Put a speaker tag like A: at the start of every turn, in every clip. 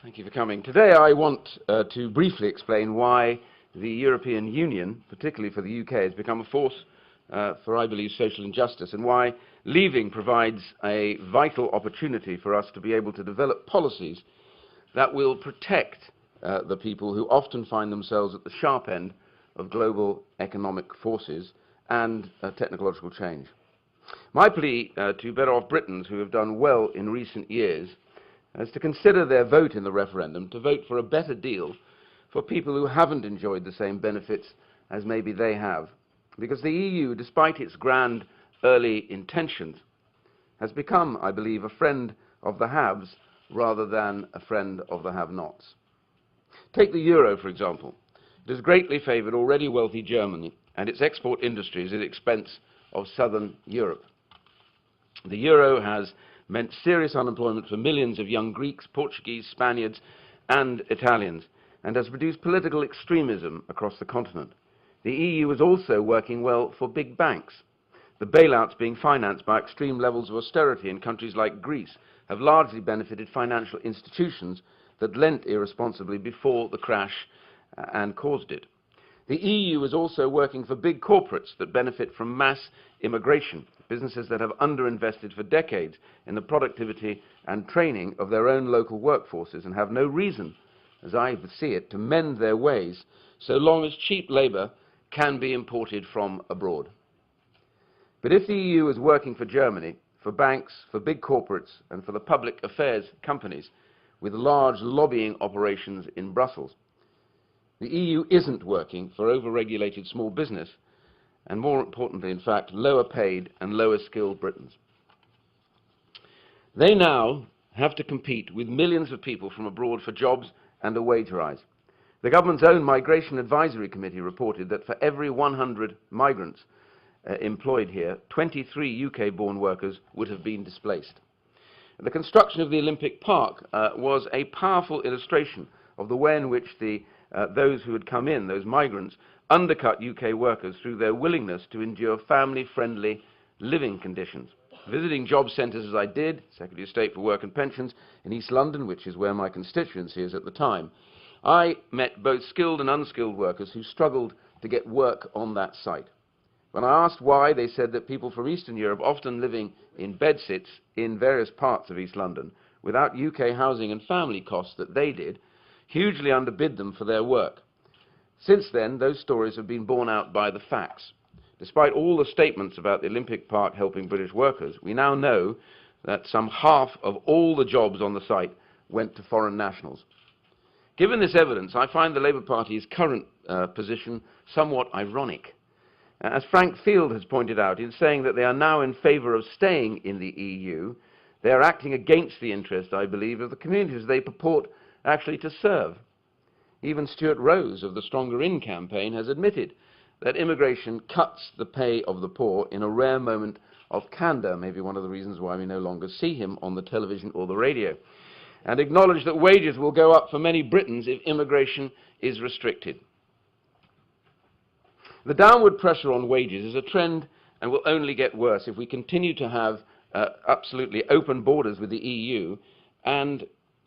A: Thank you for coming. Today I want to briefly explain why the European Union, particularly for the UK, has become a force for, I believe, social injustice, and why leaving provides a vital opportunity for us to be able to develop policies that will protect the people who often find themselves at the sharp end of global economic forces and technological change. My plea to better-off Britons who have done well in recent years is to consider their vote in the referendum to vote for a better deal for people who haven't enjoyed the same benefits as maybe they have. Because the EU, despite its grand early intentions, has become, I believe, a friend of the haves rather than a friend of the have-nots. Take the euro, for example. It has greatly favoured already wealthy Germany and its export industries at the expense of southern Europe. The euro has meant serious unemployment for millions of young Greeks, Portuguese, Spaniards and Italians, and has produced political extremism across the continent. The EU is also working well for big banks. The bailouts being financed by extreme levels of austerity in countries like Greece have largely benefited financial institutions that lent irresponsibly before the crash and caused it. The EU is also working for big corporates that benefit from mass immigration, businesses that have underinvested for decades in the productivity and training of their own local workforces and have no reason, as I see it, to mend their ways so long as cheap labour can be imported from abroad. But if the EU is working for Germany, for banks, for big corporates and for the public affairs companies with large lobbying operations in Brussels, the EU isn't working for over-regulated small business and, more importantly, in fact, lower paid and lower skilled Britons. They now have to compete with millions of people from abroad for jobs and a wage rise. The government's own Migration Advisory Committee reported that for every 100 migrants employed here, 23 UK-born workers would have been displaced. The construction of the Olympic Park was a powerful illustration of the way in which those who had come in, those migrants, undercut UK workers through their willingness to endure family-friendly living conditions. Visiting job centres as I did, Secretary of State for Work and Pensions, in East London, which is where my constituency is at the time, I met both skilled and unskilled workers who struggled to get work on that site. When I asked why, they said that people from Eastern Europe, often living in bedsits in various parts of East London, without UK housing and family costs that they did, hugely underbid them for their work. Since then, those stories have been borne out by the facts. Despite all the statements about the Olympic Park helping British workers, we now know that some half of all the jobs on the site went to foreign nationals. Given this evidence, I find the Labour Party's current position somewhat ironic. As Frank Field has pointed out, in saying that they are now in favour of staying in the EU, they are acting against the interest, I believe, of the communities they purport actually to serve. Even Stuart Rose of the Stronger In campaign has admitted that immigration cuts the pay of the poor in a rare moment of candour, maybe one of the reasons why we no longer see him on the television or the radio, and acknowledged that wages will go up for many Britons if immigration is restricted. The downward pressure on wages is a trend and will only get worse if we continue to have absolutely open borders with the EU, and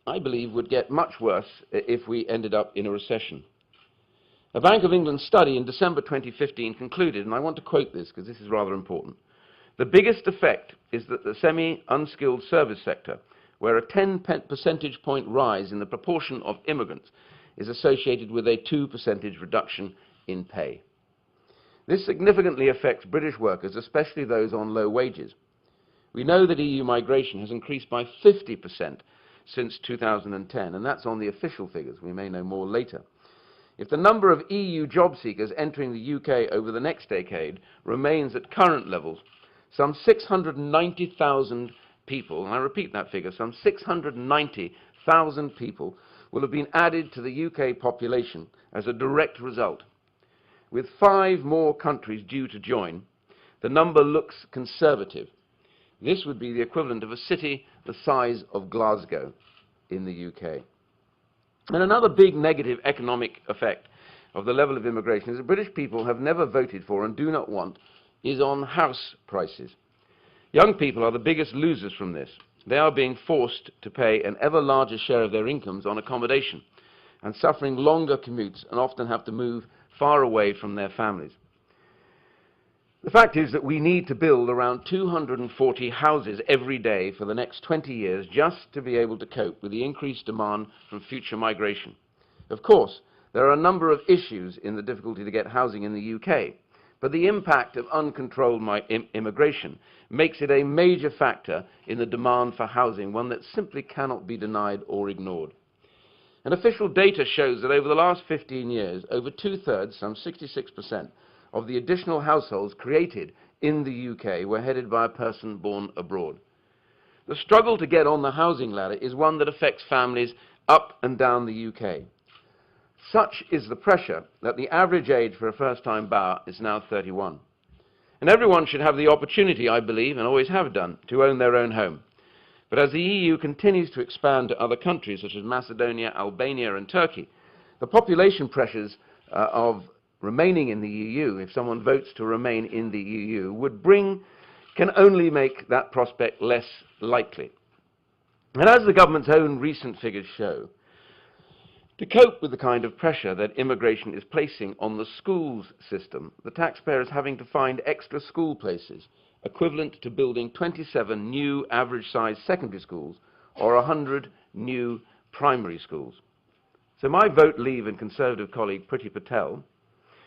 A: I believe would get much worse if we ended up in a recession. A Bank of England study in December 2015 concluded, and I want to quote this because this is rather important, the biggest effect is that the semi-unskilled service sector, where a 10 percentage point rise in the proportion of immigrants is associated with a 2% reduction in pay. This significantly affects British workers, especially those on low wages. We know that EU migration has increased by 50% since 2010, and that's on the official figures. We may know more later. If the number of EU job seekers entering the UK over the next decade remains at current levels, some 690,000 people, and I repeat that figure, some 690,000 people will have been added to the UK population as a direct result. With 5 more countries due to join, the number looks conservative. This would be the equivalent of a city the size of Glasgow in the UK. And another big negative economic effect of the level of immigration is that British people have never voted for and do not want is on house prices. Young people are the biggest losers from this. they are being forced to pay an ever larger share of their incomes on accommodation and suffering longer commutes and often have to move far away from their families. The fact is that we need to build around 240 houses every day for the next 20 years just to be able to cope with the increased demand from future migration. Of course, there are a number of issues in the difficulty to get housing in the UK, but the impact of uncontrolled immigration makes it a major factor in the demand for housing, one that simply cannot be denied or ignored. And official data shows that over the last 15 years, over two-thirds, some 66%, of the additional households created in the UK were headed by a person born abroad. The struggle to get on the housing ladder is one that affects families up and down the UK. Such is the pressure that the average age for a first-time buyer is now 31. And everyone should have the opportunity, I believe, and always have done, to own their own home. But as the EU continues to expand to other countries such as Macedonia, Albania and Turkey, the population pressures of remaining in the EU, if someone votes to remain in the EU, can only make that prospect less likely. And as the government's own recent figures show, to cope with the kind of pressure that immigration is placing on the schools system, the taxpayer is having to find extra school places, equivalent to building 27 new average-sized secondary schools or 100 new primary schools. So my Vote Leave and Conservative colleague Priti Patel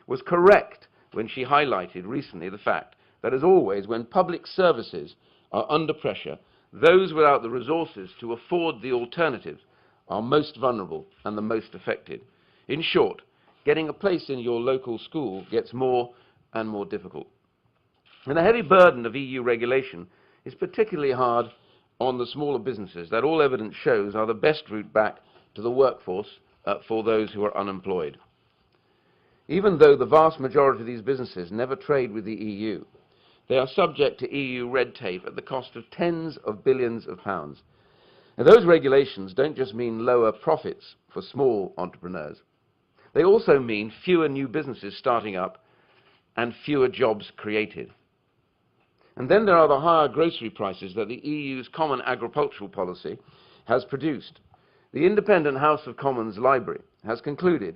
A: was correct when she highlighted recently the fact that, as always, when public services are under pressure, those without the resources to afford the alternatives are most vulnerable and the most affected. In short, getting a place in your local school gets more and more difficult. And the heavy burden of EU regulation is particularly hard on the smaller businesses that all evidence shows are the best route back to the workforce for those who are unemployed. Even though the vast majority of these businesses never trade with the EU, they are subject to EU red tape at the cost of tens of billions of pounds. And those regulations don't just mean lower profits for small entrepreneurs. They also mean fewer new businesses starting up and fewer jobs created. And then there are the higher grocery prices that the EU's common agricultural policy has produced. The Independent House of Commons Library has concluded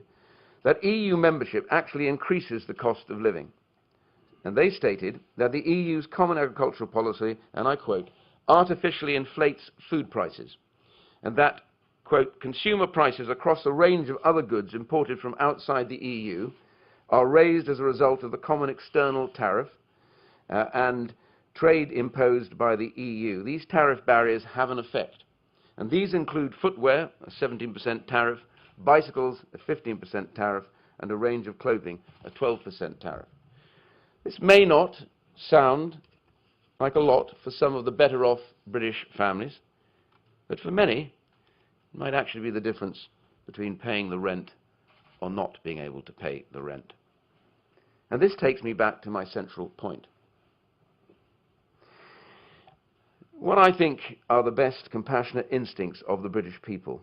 A: that EU membership actually increases the cost of living. And they stated that the EU's common agricultural policy, and I quote, artificially inflates food prices, and that, quote, consumer prices across a range of other goods imported from outside the EU are raised as a result of the common external tariff and trade imposed by the EU. These tariff barriers have an effect, and these include footwear, a 17% tariff, bicycles, a 15% tariff, and a range of clothing, a 12% tariff. This may not sound like a lot for some of the better off British families, but for many, it might actually be the difference between paying the rent or not being able to pay the rent. And this takes me back to my central point. What I think are the best compassionate instincts of the British people.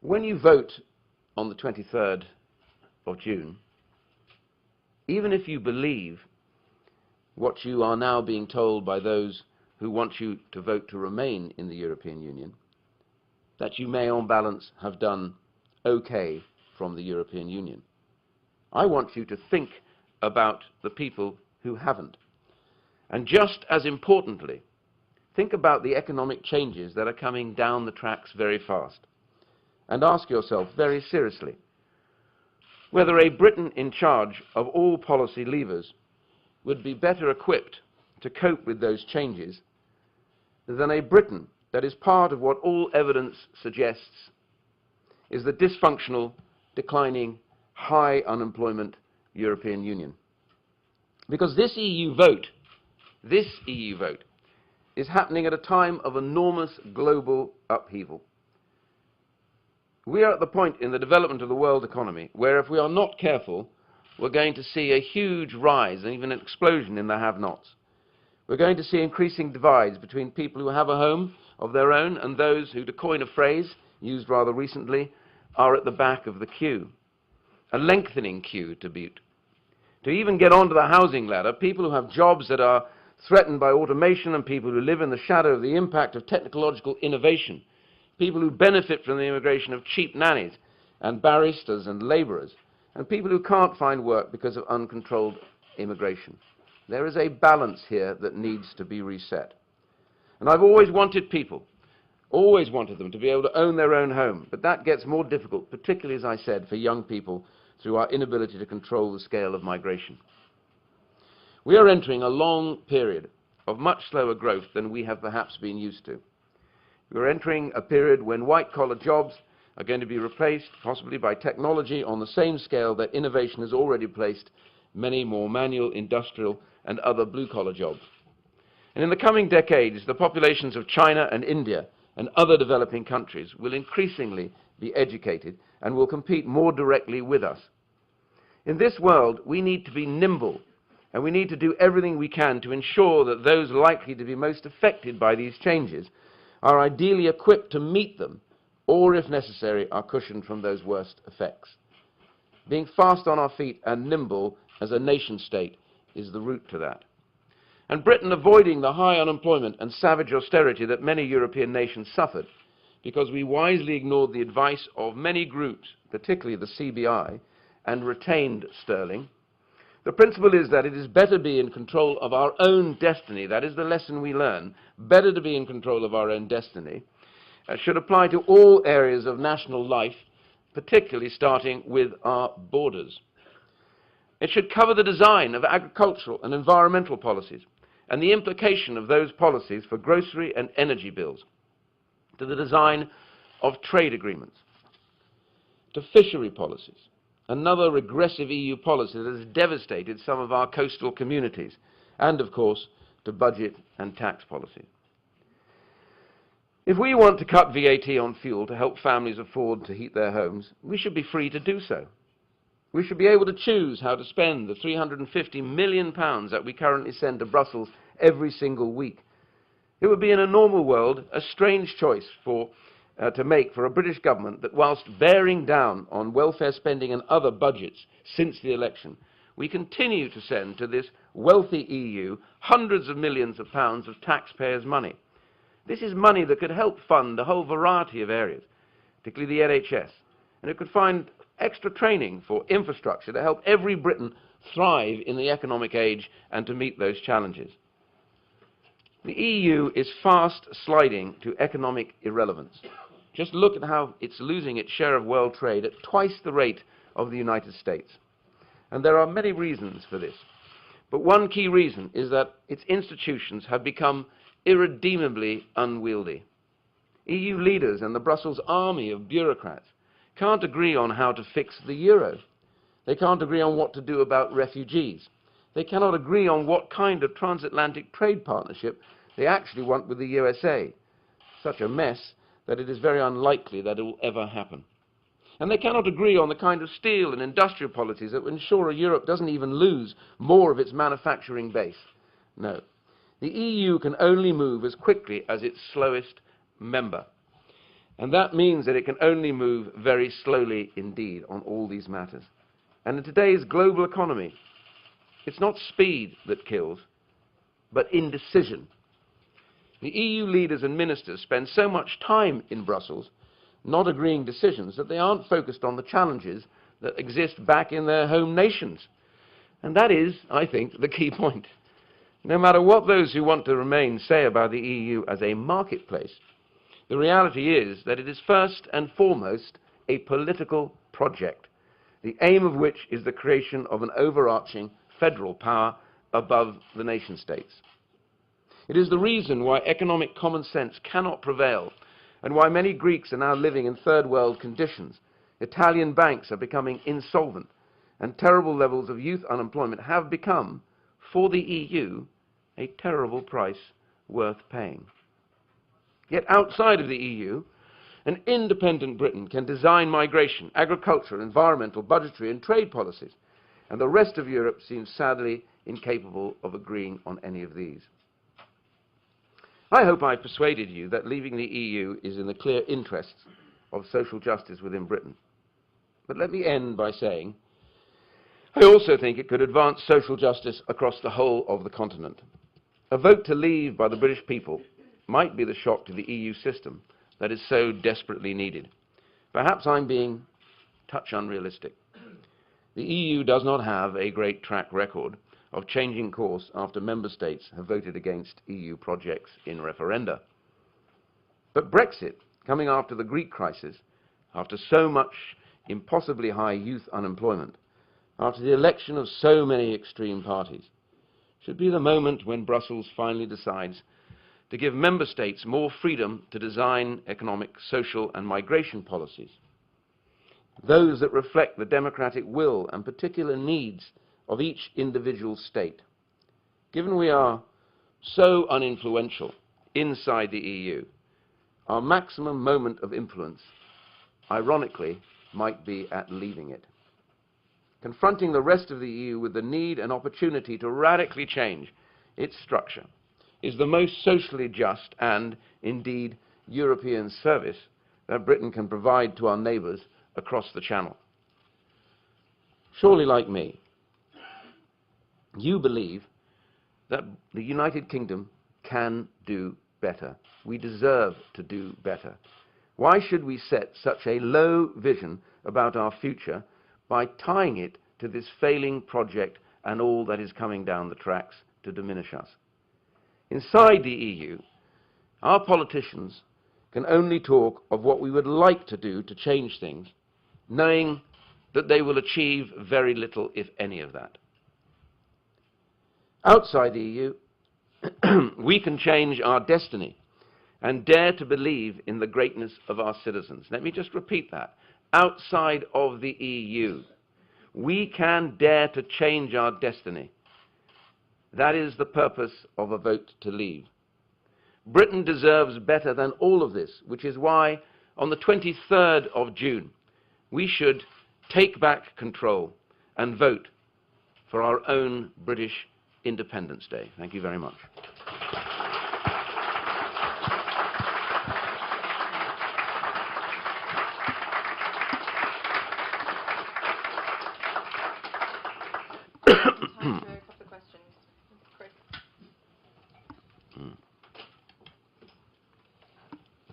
A: When you vote on the 23rd of June, even if you believe what you are now being told by those who want you to vote to remain in the European Union, that you may on balance have done okay from the European Union, I want you to think about the people who haven't. And just as importantly, think about the economic changes that are coming down the tracks very fast. And ask yourself very seriously whether a Britain in charge of all policy levers would be better equipped to cope with those changes than a Britain that is part of what all evidence suggests is the dysfunctional, declining, high unemployment European Union. Because this EU vote is happening at a time of enormous global upheaval. We are at the point in the development of the world economy where, if we are not careful, we're going to see a huge rise and even an explosion in the have-nots. We're going to see increasing divides between people who have a home of their own and those who, to coin a phrase used rather recently, are at the back of the queue. A lengthening queue to boot. To even get onto the housing ladder, people who have jobs that are threatened by automation and people who live in the shadow of the impact of technological innovation, people who benefit from the immigration of cheap nannies and baristas and labourers, and people who can't find work because of uncontrolled immigration. There is a balance here that needs to be reset. And I've always wanted people, always wanted them to be able to own their own home, but that gets more difficult, particularly, as I said, for young people through our inability to control the scale of migration. We are entering a long period of much slower growth than we have perhaps been used to. We are entering a period when white-collar jobs are going to be replaced, possibly by technology on the same scale that innovation has already placed many more manual, industrial, and other blue-collar jobs. And in the coming decades, the populations of China and India and other developing countries will increasingly be educated and will compete more directly with us. In this world, we need to be nimble, and we need to do everything we can to ensure that those likely to be most affected by these changes are ideally equipped to meet them, or, if necessary, are cushioned from those worst effects. Being fast on our feet and nimble as a nation-state is the route to that. And Britain avoiding the high unemployment and savage austerity that many European nations suffered because we wisely ignored the advice of many groups, particularly the CBI, and retained sterling. The principle is that it is better to be in control of our own destiny. That is the lesson we learn. Better to be in control of our own destiny. Should apply to all areas of national life, particularly starting with our borders. It should cover the design of agricultural and environmental policies and the implication of those policies for grocery and energy bills, to the design of trade agreements, to fishery policies, another regressive EU policy that has devastated some of our coastal communities, and of course to budget and tax policy. If we want to cut VAT on fuel to help families afford to heat their homes, we should be free to do so. We should be able to choose how to spend the £350 million that we currently send to Brussels every single week. It would be, in a normal world, a strange choice to make for a British government that, whilst bearing down on welfare spending and other budgets since the election, we continue to send to this wealthy EU hundreds of millions of pounds of taxpayers' money. This is money that could help fund a whole variety of areas, particularly the NHS, and it could find extra training for infrastructure to help every Briton thrive in the economic age and to meet those challenges. The EU is fast sliding to economic irrelevance. Just look at how it's losing its share of world trade at twice the rate of the United States. And there are many reasons for this. But one key reason is that its institutions have become irredeemably unwieldy. EU leaders and the Brussels army of bureaucrats can't agree on how to fix the euro. They can't agree on what to do about refugees. They cannot agree on what kind of transatlantic trade partnership they actually want with the USA. Such a mess that it is very unlikely that it will ever happen. And they cannot agree on the kind of steel and industrial policies that will ensure Europe doesn't even lose more of its manufacturing base. No. The EU can only move as quickly as its slowest member. And that means that it can only move very slowly indeed on all these matters. And in today's global economy, it's not speed that kills, but indecision. The EU leaders and ministers spend so much time in Brussels not agreeing decisions that they aren't focused on the challenges that exist back in their home nations. And that is, I think, the key point. No matter what those who want to remain say about the EU as a marketplace, the reality is that it is first and foremost a political project, the aim of which is the creation of an overarching federal power above the nation-states. It is the reason why economic common sense cannot prevail, and why many Greeks are now living in third world conditions. Italian banks are becoming insolvent, and terrible levels of youth unemployment have become, for the EU, a terrible price worth paying. Yet outside of the EU, an independent Britain can design migration, agricultural, environmental, budgetary and trade policies, and the rest of Europe seems sadly incapable of agreeing on any of these. I hope I persuaded you that leaving the EU is in the clear interests of social justice within Britain. But let me end by saying, I also think it could advance social justice across the whole of the continent. A vote to leave by the British people might be the shock to the EU system that is so desperately needed. Perhaps I'm being touch unrealistic. The EU does not have a great track record of changing course after member states have voted against EU projects in referenda. But Brexit, coming after the Greek crisis, after so much impossibly high youth unemployment, after the election of so many extreme parties, should be the moment when Brussels finally decides to give member states more freedom to design economic, social and migration policies, those that reflect the democratic will and particular needs of each individual state. Given we are so uninfluential inside the EU, our maximum moment of influence, ironically, might be at leaving it. Confronting the rest of the EU with the need and opportunity to radically change its structure is the most socially just and, indeed, European service that Britain can provide to our neighbours across the Channel. Surely, like me, you believe that the United Kingdom can do better. We deserve to do better. Why should we set such a low vision about our future by tying it to this failing project and all that is coming down the tracks to diminish us? Inside the EU, our politicians can only talk of what we would like to do to change things, knowing that they will achieve very little, if any, of that. Outside the EU, we can change our destiny and dare to believe in the greatness of our citizens. Let me just repeat that. Outside of the EU, we can dare to change our destiny. That is the purpose of a vote to leave. Britain deserves better than all of this, which is why on the 23rd of June, we should take back control and vote for our own British Independence Day. Thank you very much.
B: Time for a couple of questions. Chris.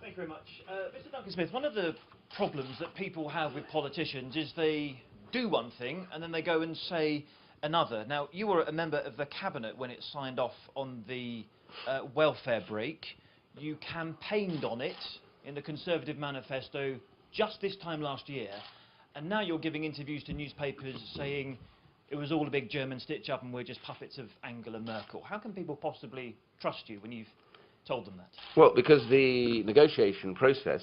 C: Thank you very much. Mr. Duncan Smith, one of the problems that people have with politicians is they do one thing and then they go and say another. Now, you were a member of the Cabinet when it signed off on the welfare break. You campaigned on it in the Conservative manifesto just this time last year, and now you're giving interviews to newspapers saying it was all a big German stitch-up and we're just puppets of Angela Merkel. How can people possibly trust you when you've told them that?
A: Well, because the negotiation process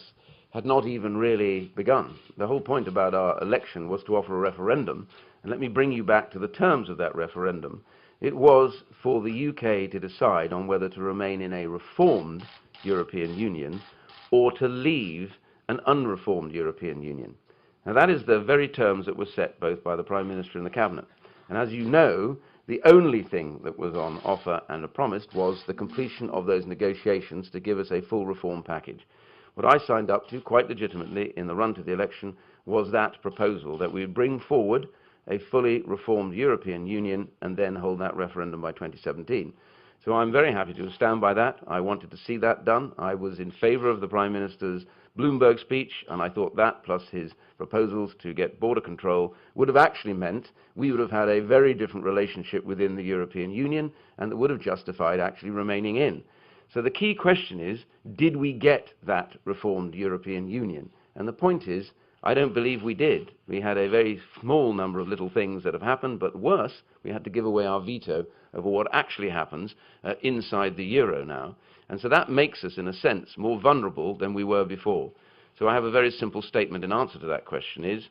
A: had not even really begun. The whole point about our election was to offer a referendum, and let me bring you back to the terms of that referendum. It was for the UK to decide on whether to remain in a reformed European Union or to leave an unreformed European Union. Now, that is the very terms that were set both by the Prime Minister and the Cabinet. And as you know, the only thing that was on offer and promised was the completion of those negotiations to give us a full reform package. What I signed up to, quite legitimately, in the run to the election, was that proposal, that we would bring forward a fully reformed European Union and then hold that referendum by 2017. So I'm very happy to stand by that. I wanted to see that done. I was in favour of the Prime Minister's Bloomberg speech, and I thought that, plus his proposals to get border control, would have actually meant we would have had a very different relationship within the European Union, and that would have justified actually remaining in. So the key question is, did we get that reformed European Union? And the point is, I don't believe we did. We had a very small number of little things that have happened, but worse, we had to give away our veto over what actually happens inside the euro now. And so that makes us, in a sense, more vulnerable than we were before. So I have a very simple statement in answer to that question is,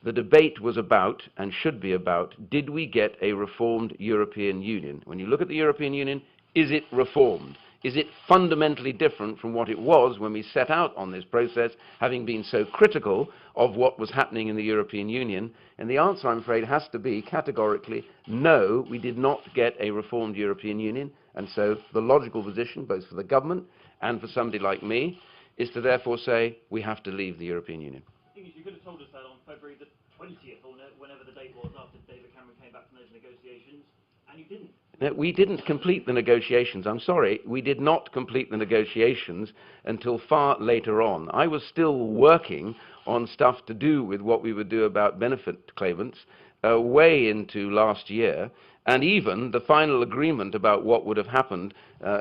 A: the debate was about, and should be about, did we get a reformed European Union? When you look at the European Union, is it reformed? Is it fundamentally different from what it was when we set out on this process, having been so critical of what was happening in the European Union? And the answer, I'm afraid, has to be categorically, no, we did not get a reformed European Union. And so the logical position, both for the government and for somebody like me, is to therefore say we have to leave the European Union.
C: The thing is, you could have told us that on February the 20th, or whenever the date was after David Cameron came back from those negotiations, and you didn't.
A: We didn't complete the negotiations. I'm sorry, we did not complete the negotiations until far later on. I was still working on stuff to do with what we would do about benefit claimants way into last year, and even the final agreement about what would have happened,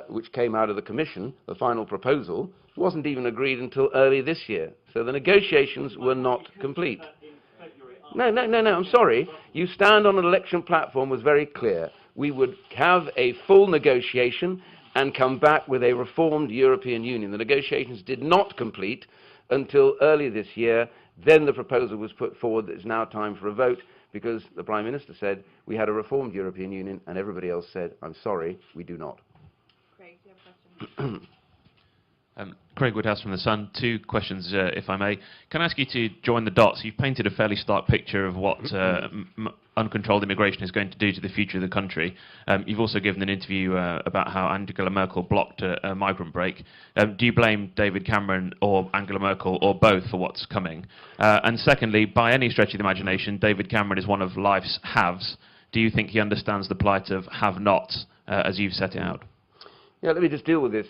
A: which came out of the Commission, the final proposal, wasn't even agreed until early this year. So the negotiations were not complete. No, I'm sorry. You stand on an election platform was very clear. We would have a full negotiation and come back with a reformed European Union. The negotiations did not complete until early this year. Then the proposal was put forward that it's now time for a vote, because the Prime Minister said we had a reformed European Union, and everybody else said, I'm sorry, we do not.
B: Craig, do you have a question?
D: Craig Woodhouse from The Sun. Two questions, if I may. Can I ask you to join the dots? You've painted a fairly stark picture of what uncontrolled immigration is going to do to the future of the country. You've also given an interview about how Angela Merkel blocked a migrant break. Do you blame David Cameron or Angela Merkel or both for what's coming? And secondly, by any stretch of the imagination, David Cameron is one of life's haves. Do you think he understands the plight of have-nots as you've set it out?
A: Yeah, let me just deal with this.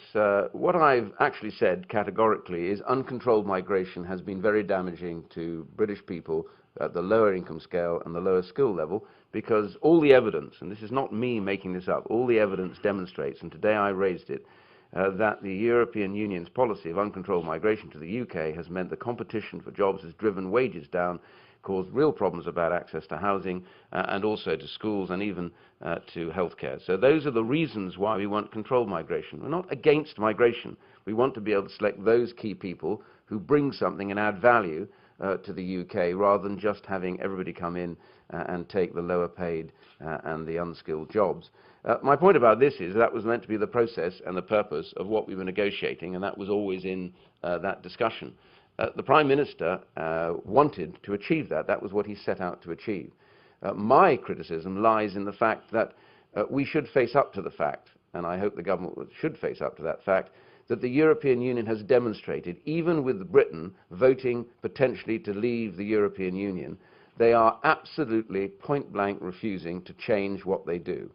A: What I've actually said categorically is uncontrolled migration has been very damaging to British people at the lower income scale and the lower skill level, because all the evidence, and this is not me making this up, all the evidence demonstrates, and today I raised it, that the European Union's policy of uncontrolled migration to the UK has meant the competition for jobs has driven wages down, caused real problems about access to housing and also to schools and even to healthcare. So those are the reasons why we want controlled migration. We're not against migration. We want to be able to select those key people who bring something and add value to the UK, rather than just having everybody come in and take the lower paid and the unskilled jobs. My point about this is that was meant to be the process and the purpose of what we were negotiating, and that was always in that discussion. The Prime Minister wanted to achieve that. That was what he set out to achieve. My criticism lies in the fact that we should face up to the fact, and I hope the government should face up to that fact, that the European Union has demonstrated, even with Britain voting potentially to leave the European Union, they are absolutely point-blank refusing to change what they do.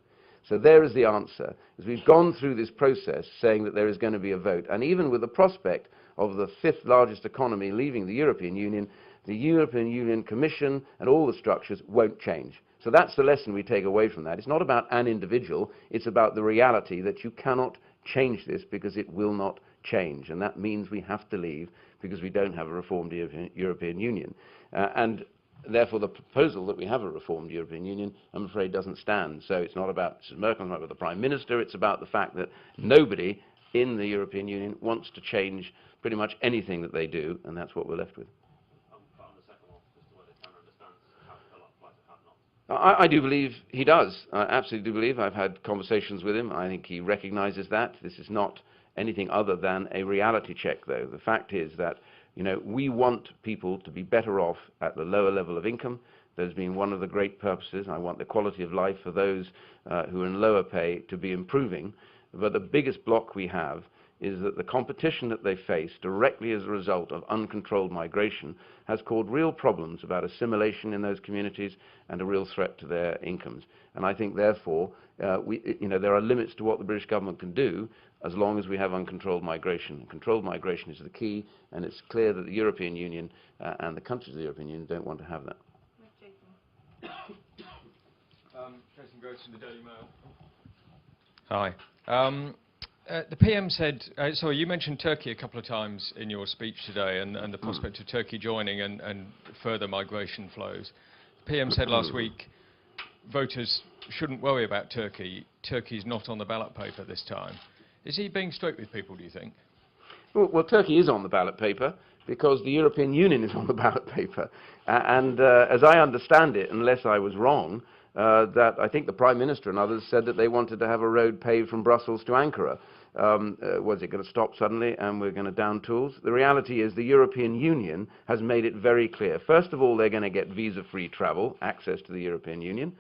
A: So there is the answer. As we've gone through this process saying that there is going to be a vote, and even with the prospect of the fifth largest economy leaving the European Union Commission and all the structures won't change. So that's the lesson we take away from that. It's not about an individual, it's about the reality that you cannot change this because it will not change. And that means we have to leave because we don't have a reformed European Union. And therefore the proposal that we have a reformed European Union, I'm afraid, doesn't stand. So it's not about Mrs. Merkel, it's not about the Prime Minister, it's about the fact that nobody in the European Union wants to change pretty much anything that they do, and that's what we're left with. I do believe he does. I absolutely do believe. I've had conversations with him. I think he recognizes that. This is not anything other than a reality check, though. The fact is that, you know, we want people to be better off at the lower level of income. There's been one of the great purposes. I want the quality of life for those who are in lower pay to be improving. But the biggest block we have is that the competition that they face directly as a result of uncontrolled migration has caused real problems about assimilation in those communities and a real threat to their incomes. And I think, therefore, there are limits to what the British government can do as long as we have uncontrolled migration. Controlled migration is the key, and it's clear that the European Union and the countries of the European Union don't want to have that.
E: Jason Gross from the Daily Mail. Hi. The PM said, you mentioned Turkey a couple of times in your speech today, and the prospect of Turkey joining and further migration flows. The PM said last week voters shouldn't worry about Turkey. Turkey's not on the ballot paper this time. Is he being straight with people, do you think?
A: Well, Turkey is on the ballot paper because the European Union is on the ballot paper. As I understand it, unless I was wrong, that I think the Prime Minister and others said that they wanted to have a road paved from Brussels to Ankara. Was it going to stop suddenly and we're going to down tools? The reality is the European Union has made it very clear. First of all, they're going to get visa-free travel, access to the European Union,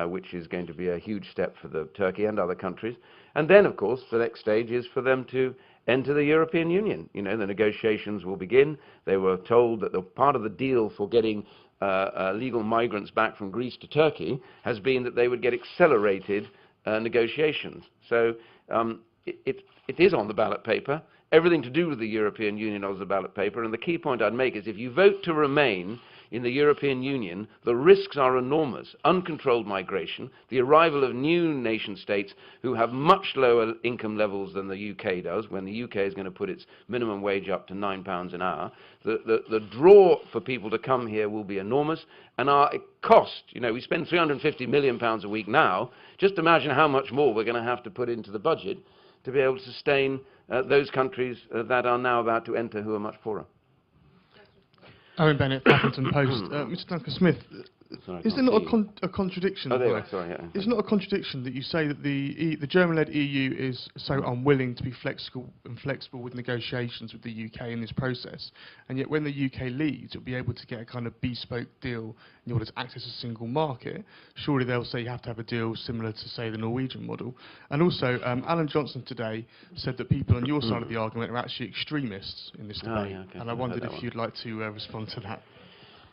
A: which is going to be a huge step for Turkey and other countries. And then, of course, the next stage is for them to enter the European Union. You know, the negotiations will begin. They were told that the part of the deal for getting legal migrants back from Greece to Turkey has been that they would get accelerated negotiations. So it is on the ballot paper. Everything to do with the European Union is on the ballot paper. And the key point I'd make is if you vote to remain in the European Union, the risks are enormous. Uncontrolled migration, the arrival of new nation states who have much lower income levels than the UK does, when the UK is going to put its minimum wage up to £9 an hour. The draw for people to come here will be enormous, and our cost, we spend £350 million a week now. Just imagine how much more we're going to have to put into the budget to be able to sustain those countries that are now about to enter who are much poorer.
F: Owen Bennett, Huffington Post. Mr. Duncan Smith,
A: Sorry,
F: is there not a contradiction?
A: Oh, there you are. Sorry, yeah.
F: Is it not a contradiction that you say that the German-led EU is so unwilling to be flexible with negotiations with the UK in this process, and yet when the UK leaves, it'll be able to get a kind of bespoke deal in order to access a single market? Surely they'll say you have to have a deal similar to, say, the Norwegian model. And also, Alan Johnson today said that people on your side of the argument are actually extremists in this debate,
A: yeah, okay.
F: and I wondered if you'd like to respond to that.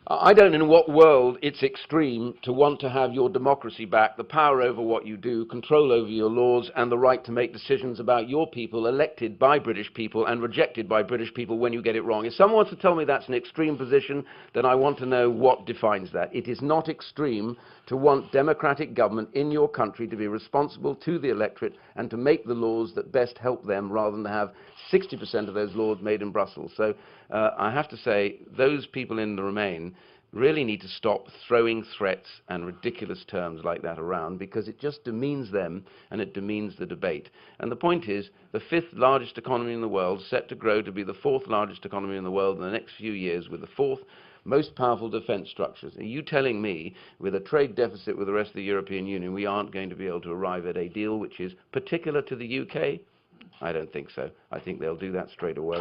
A: I don't know in what world it's extreme to want to have your democracy back, the power over what you do, control over your laws, and the right to make decisions about your people elected by British people and rejected by British people when you get it wrong. If someone wants to tell me that's an extreme position, then I want to know what defines that. It is not extreme to want democratic government in your country to be responsible to the electorate and to make the laws that best help them rather than have 60% of those laws made in Brussels. So I have to say, those people in the Remain really need to stop throwing threats and ridiculous terms like that around, because it just demeans them and it demeans the debate. And the point is, the 5th largest economy in the world, set to grow to be the 4th largest economy in the world in the next few years, with the 4th most powerful defence structures. Are you telling me, with a trade deficit with the rest of the European Union, we aren't going to be able to arrive at a deal which is particular to the UK? I don't think so. I think they'll do that straight away.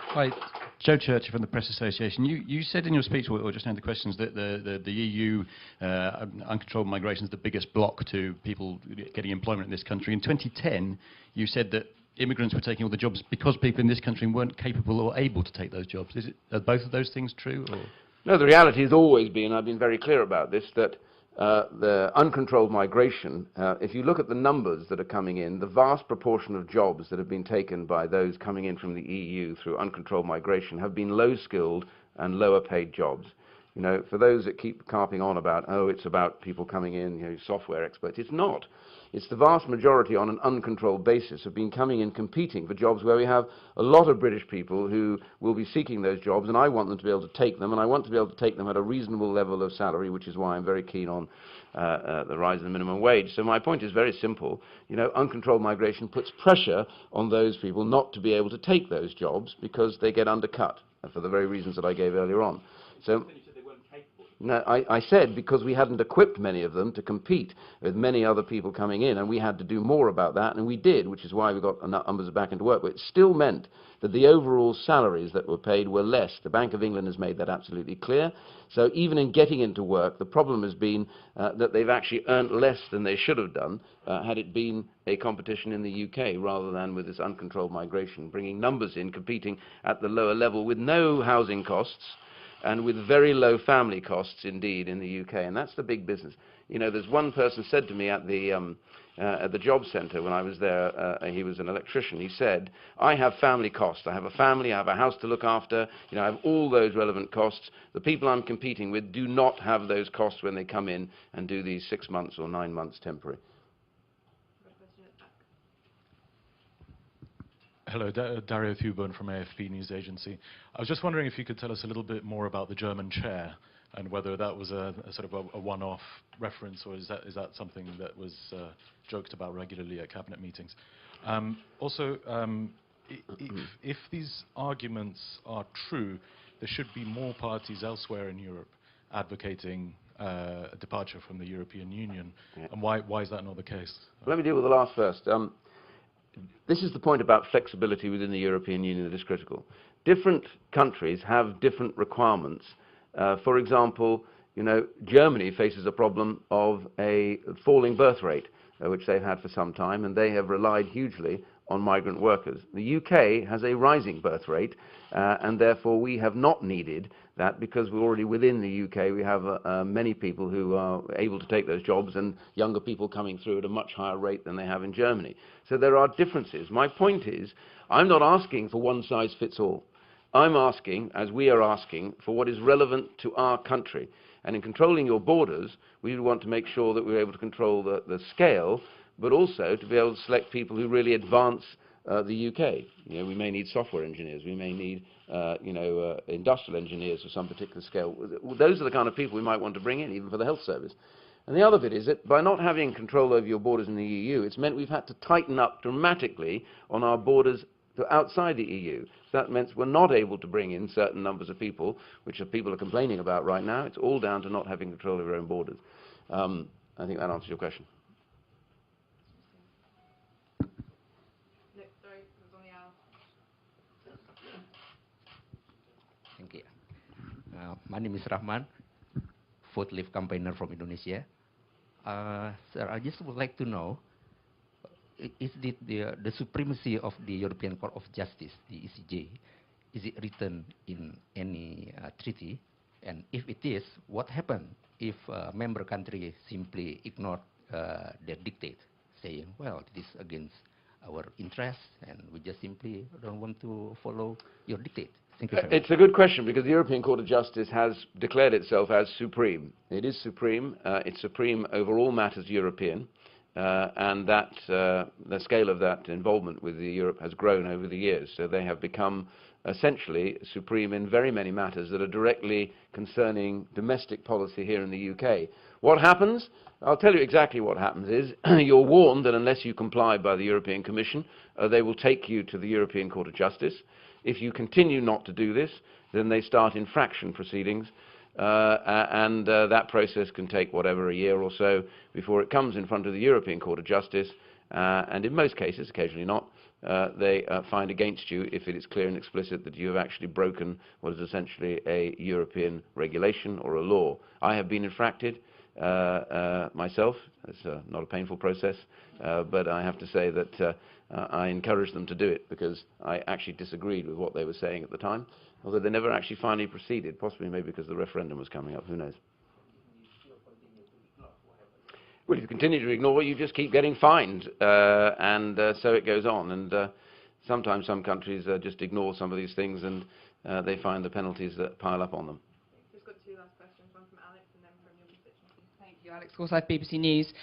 G: Hi, Joe Churchill from the Press Association. You said in your speech, or just now in the questions, that the EU uncontrolled migration is the biggest block to people getting employment in this country. In 2010, you said that immigrants were taking all the jobs because people in this country weren't capable or able to take those jobs. Are both of those things true? Or?
A: No, the reality has always been, I've been very clear about this, that the uncontrolled migration, if you look at the numbers that are coming in, the vast proportion of jobs that have been taken by those coming in from the EU through uncontrolled migration have been low-skilled and lower-paid jobs. For those that keep carping on about, oh, it's about people coming in, software experts, it's not. It's the vast majority on an uncontrolled basis have been coming in competing for jobs where we have a lot of British people who will be seeking those jobs, and I want them to be able to take them, and I want to be able to take them at a reasonable level of salary, which is why I'm very keen on the rise in the minimum wage. So my point is very simple. Uncontrolled migration puts pressure on those people not to be able to take those jobs because they get undercut for the very reasons that I gave earlier on. So. No, I said because we hadn't equipped many of them to compete with many other people coming in, and we had to do more about that, and we did, which is why we got numbers back into work. But it still meant that the overall salaries that were paid were less. The Bank of England has made that absolutely clear. So even in getting into work, the problem has been that they've actually earned less than they should have done had it been a competition in the UK rather than with this uncontrolled migration, bringing numbers in, competing at the lower level with no housing costs, and with very low family costs indeed in the UK, and that's the big business. There's one person said to me at the job centre when I was there, he was an electrician, he said, I have family costs, I have a family, I have a house to look after, I have all those relevant costs. The people I'm competing with do not have those costs when they come in and do these 6 months or 9 months temporary.
H: Hello, Dario Thuburn from AFP News Agency. I was just wondering if you could tell us a little bit more about the German chair and whether that was a sort of a one-off reference, or is that something that was joked about regularly at cabinet meetings. Also, if these arguments are true, there should be more parties elsewhere in Europe advocating a departure from the European Union. Yeah. And why is that not the case?
A: Let me deal with the last first. This is the point about flexibility within the European Union that is critical. Different countries have different requirements. For example, Germany faces a problem of a falling birth rate, which they've had for some time, and they have relied hugely on migrant workers. The UK has a rising birth rate, and therefore we have not needed that because we're already within the UK. We have many people who are able to take those jobs, and younger people coming through at a much higher rate than they have in Germany. So there are differences. My point is, I'm not asking for one size fits all. I'm asking, as we are asking, for what is relevant to our country. And in controlling your borders, we want to make sure that we're able to control the scale, but also to be able to select people who really advance the UK. You know, we may need software engineers. We may need industrial engineers of some particular scale. Those are the kind of people we might want to bring in, even for the health service. And the other bit is that by not having control over your borders in the EU, it's meant we've had to tighten up dramatically on our borders to outside the EU. So that means we're not able to bring in certain numbers of people, which people are complaining about right now. It's all down to not having control of your own borders. I think that answers your question.
B: No, sorry, it was on the hour.
I: Thank you. My name is Rahman, fourth leaf campaigner from Indonesia. Sir, I just would like to know, is it the supremacy of the European Court of Justice, the ECJ, is it written in any treaty? And if it is, what happens if a member country simply ignore their dictate, saying, well, it is against our interests, and we just simply don't want to follow your dictate? Thank you very much.
A: It's a good question, because the European Court of Justice has declared itself as supreme. It is supreme. It's supreme over all matters European. And that the scale of that involvement with Europe has grown over the years. So they have become essentially supreme in very many matters that are directly concerning domestic policy here in the UK. What happens? I'll tell you exactly what happens is you're warned that unless you comply by the European Commission, they will take you to the European Court of Justice. If you continue not to do this, then they start infraction proceedings. That process can take whatever, a year or so before it comes in front of the European Court of Justice, and in most cases, occasionally not, they find against you if it is clear and explicit that you have actually broken what is essentially a European regulation or a law. I have been infracted myself. It's not a painful process, but I have to say that I encouraged them to do it because I actually disagreed with what they were saying at the time. Although they never actually finally proceeded, possibly maybe because the referendum was coming up, who knows. Well, if you continue to ignore, you just keep getting fined, and so it goes on. And sometimes some countries just ignore some of these things, and they find the penalties that pile up on them.
B: Just got two last questions, one from Alex and then from your constituency.
J: Thank you, Alex Forsyth, BBC News.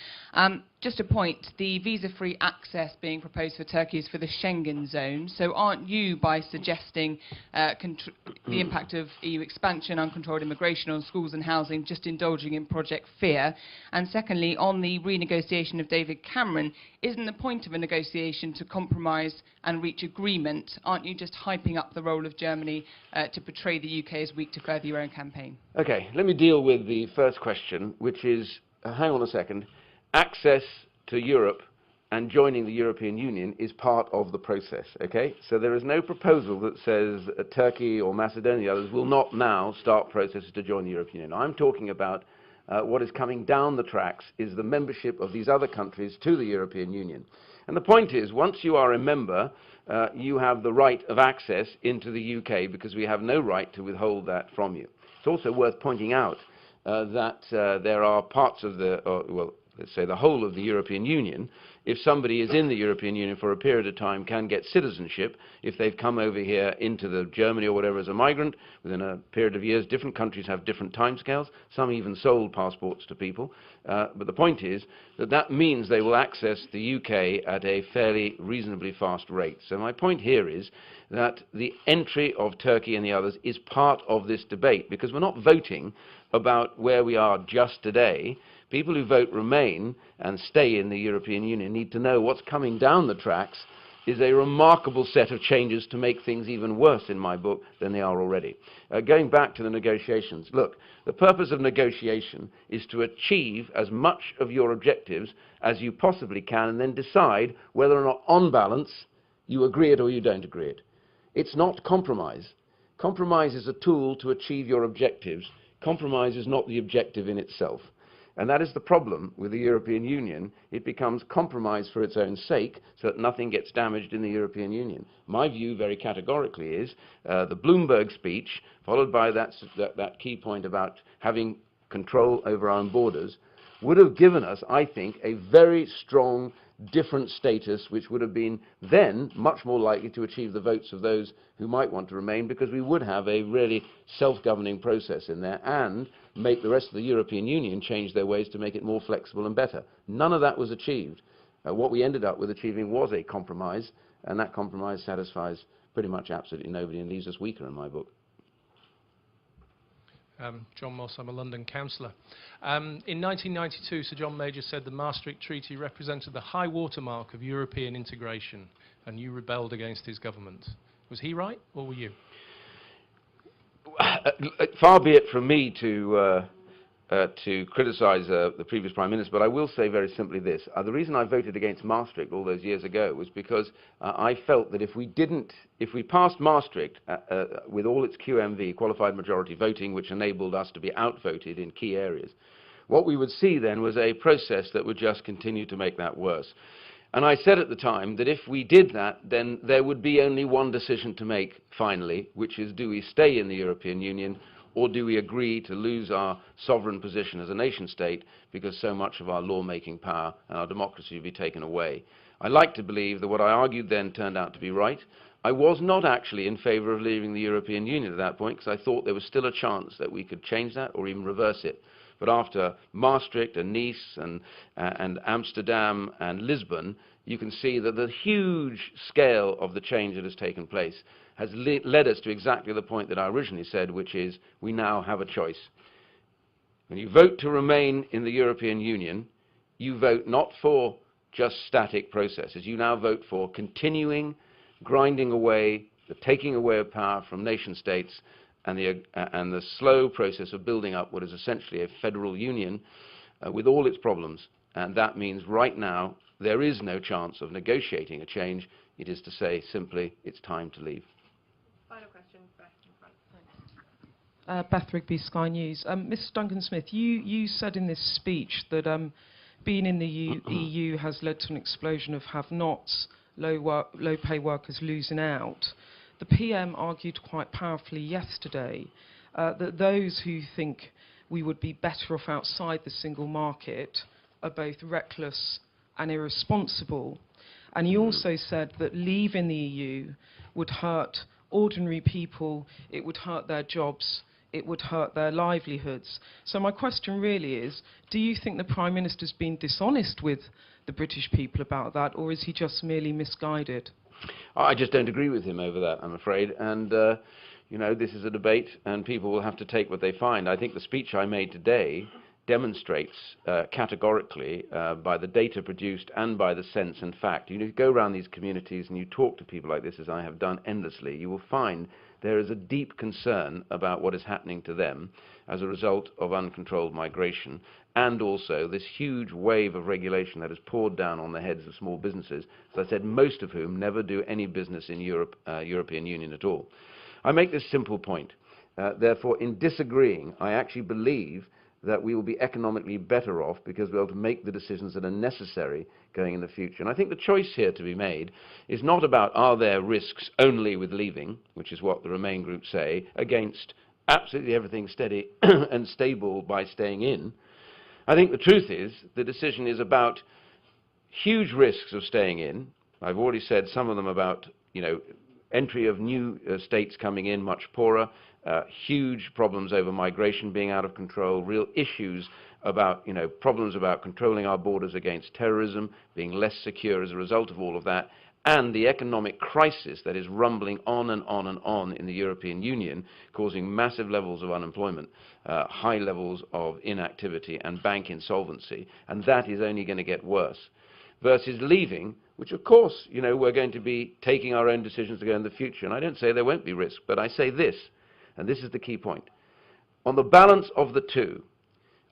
J: Just a point, the visa-free access being proposed for Turkey is for the Schengen zone, so aren't you, by suggesting the impact of EU expansion, uncontrolled immigration on schools and housing, just indulging in Project Fear? And secondly, on the renegotiation of David Cameron, isn't the point of a negotiation to compromise and reach agreement? Aren't you just hyping up the role of Germany to portray the UK as weak to further your own campaign?
A: Okay, let me deal with the first question, which is, hang on a second, access to Europe and joining the European Union is part of the process, okay? So there is no proposal that says Turkey or Macedonia, others will not now start processes to join the European Union. I'm talking about what is coming down the tracks is the membership of these other countries to the European Union. And the point is, once you are a member, you have the right of access into the UK because we have no right to withhold that from you. It's also worth pointing out that there are parts of the, well, let's say the whole of the European Union, if somebody is in the European Union for a period of time, can get citizenship if they've come over here into Germany or whatever as a migrant within a period of years. Different countries have different timescales. Some even sold passports to people. But the point is that that means they will access the UK at a fairly reasonably fast rate. So my point here is that the entry of Turkey and the others is part of this debate, because we're not voting about where we are just today. People who vote Remain and stay in the European Union need to know what's coming down the tracks is a remarkable set of changes to make things even worse, in my book, than they are already. Going back to the negotiations, look, the purpose of negotiation is to achieve as much of your objectives as you possibly can and then decide whether or not, on balance, you agree it or you don't agree it. It's not compromise. Compromise is a tool to achieve your objectives. Compromise is not the objective in itself. And that is the problem with the European Union. It becomes compromise for its own sake so that nothing gets damaged in the European Union. My view, very categorically, is the Bloomberg speech, followed by that key point about having control over our own borders, would have given us, I think, a very strong, different status, which would have been then much more likely to achieve the votes of those who might want to remain, because we would have a really self-governing process in there and make the rest of the European Union change their ways to make it more flexible and better. None of that was achieved. What we ended up with achieving was a compromise, and that compromise satisfies pretty much absolutely nobody and leaves us weaker in my book.
K: John Moss, I'm a London councillor. In 1992, Sir John Major said the Maastricht Treaty represented the high watermark of European integration, and you rebelled against his government. Was he right, or were you?
A: Far be it from me to criticise the previous Prime Minister, but I will say very simply this. The reason I voted against Maastricht all those years ago was because I felt that if we passed Maastricht with all its QMV, qualified majority voting, which enabled us to be outvoted in key areas, what we would see then was a process that would just continue to make that worse. And I said at the time that if we did that, then there would be only one decision to make finally, which is, do we stay in the European Union, or do we agree to lose our sovereign position as a nation state because so much of our lawmaking power and our democracy would be taken away? I like to believe that what I argued then turned out to be right. I was not actually in favour of leaving the European Union at that point, because I thought there was still a chance that we could change that or even reverse it. But after Maastricht and Nice and Amsterdam and Lisbon, you can see that the huge scale of the change that has taken place has led us to exactly the point that I originally said, which is we now have a choice. When you vote to remain in the European Union, you vote not for just static processes. You now vote for continuing, grinding away, the taking away of power from nation states, and the slow process of building up what is essentially a federal union with all its problems. And that means right now there is no chance of negotiating a change. It is to say simply, it's time to leave.
B: Final question, Beth in front.
L: Beth Rigby, Sky News. Mr. Duncan Smith, you said in this speech that being in the EU has led to an explosion of have-nots, low-pay workers losing out. The PM argued quite powerfully yesterday that those who think we would be better off outside the single market are both reckless and irresponsible. And he also said that leaving the EU would hurt ordinary people, it would hurt their jobs, it would hurt their livelihoods. So my question really is, do you think the Prime Minister's been dishonest with the British people about that, or is he just merely misguided?
A: I just don't agree with him over that, I'm afraid. And, you know, this is a debate, and people will have to take what they find. I think the speech I made today demonstrates categorically by the data produced and by the sense and fact. You go around these communities and you talk to people like this, as I have done endlessly, you will find there is a deep concern about what is happening to them as a result of uncontrolled migration, and also this huge wave of regulation that has poured down on the heads of small businesses, as I said, most of whom never do any business in European Union at all. I make this simple point. Therefore, in disagreeing, I actually believe that we will be economically better off because we'll be able to make the decisions that are necessary going in the future. And I think the choice here to be made is not about are there risks only with leaving, which is what the Remain group say, against absolutely everything steady and stable by staying in. I think the truth is the decision is about huge risks of staying in. I've already said some of them about, you know, entry of new states coming in much poorer, huge problems over migration being out of control, real issues about, you know, problems about controlling our borders against terrorism, being less secure as a result of all of that, and the economic crisis that is rumbling on and on and on in the European Union, causing massive levels of unemployment, high levels of inactivity and bank insolvency, and that is only going to get worse. Versus leaving, which of course, you know, we're going to be taking our own decisions to go in the future, and I don't say there won't be risk, but I say this, and this is the key point. On the balance of the two,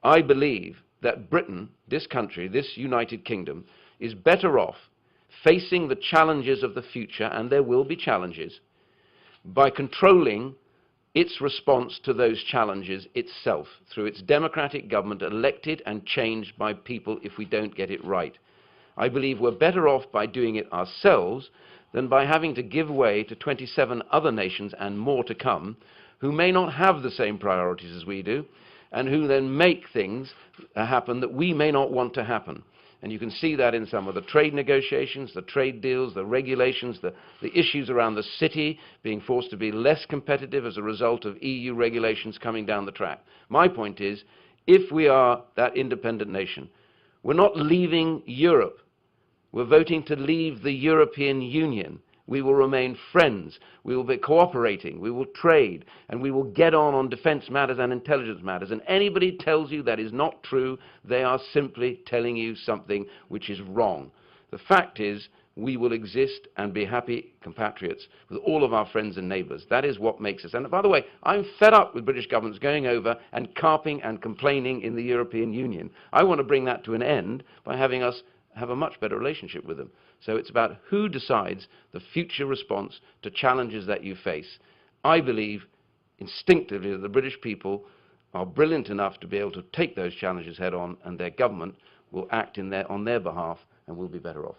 A: I believe that Britain, this country, this United Kingdom, is better off facing the challenges of the future, and there will be challenges, by controlling its response to those challenges itself, through its democratic government elected and changed by people if we don't get it right. I believe we're better off by doing it ourselves than by having to give way to 27 other nations and more to come who may not have the same priorities as we do and who then make things happen that we may not want to happen. And you can see that in some of the trade negotiations, the trade deals, the regulations, the issues around the city being forced to be less competitive as a result of EU regulations coming down the track. My point is, if we are that independent nation, we're not leaving Europe. We're voting to leave the European Union. We will remain friends. We will be cooperating. We will trade. And we will get on defence matters and intelligence matters. And anybody tells you that is not true, they are simply telling you something which is wrong. The fact is, we will exist and be happy compatriots with all of our friends and neighbours. That is what makes us. And by the way, I'm fed up with British governments going over and carping and complaining in the European Union. I want to bring that to an end by having us have a much better relationship with them. So it's about who decides the future response to challenges that you face. I believe instinctively that the British people are brilliant enough to be able to take those challenges head on, and their government will act on their behalf, and we'll be better off.